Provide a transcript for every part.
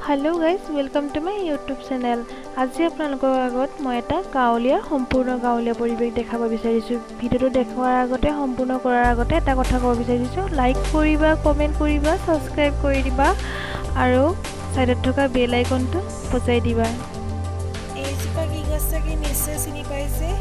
Hello guys welcome to my YouTube channel. आज आपलोकर आगत मैं एटा गाँवलिया सम्पूर्ण गाँवलिया परिवेश देखाब विचारिছোঁ। भिडिओ देखार आगते सम्पूर्ण करार आगते एटा कथा कब विचारिছোঁ, लाइक करिबा, कमेन्ट करिबा, सबस्क्राइब करि दिबा आरो साइडत थका बेल आइकनটো बजाइ दिबा। एजोपा कि गछ चागे निश्चय चिनि पाइছে।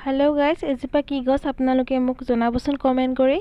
हेलो गाइज एजोपा कि गछ आपनालोके मोक जनाबचोन कमेन्ट करि।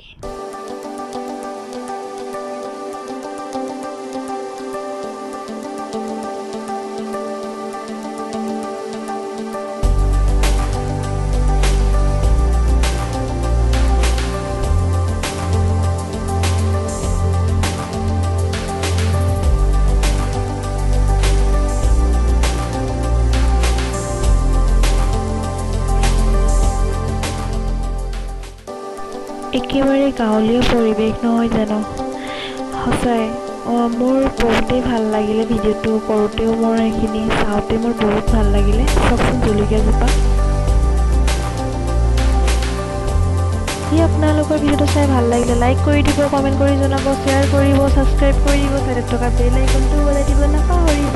एकेबारे गाँवलिया परिवेश নহয় জানো সঁচাই মোৰ বহুতেই ভাল লাগিলে। ভিডিঅ'টো কৰোঁতেও মোৰ এইখিনি চাওঁতে মোৰ বহুত ভাল লাগিলে। চাওকচোন জলকীয়াজোপা। আপোনালোকৰ ভিডিঅ'টো চাই ভাল লাগিলে লাইক কৰি দিব, কমেণ্ট কৰি জনাব, শ্বেয়াৰ কৰিব, ছাবস্ক্ৰাইব কৰি দিব, চাইডত থকা বেল আইকনটো বজাই দিব নাপাহৰিব।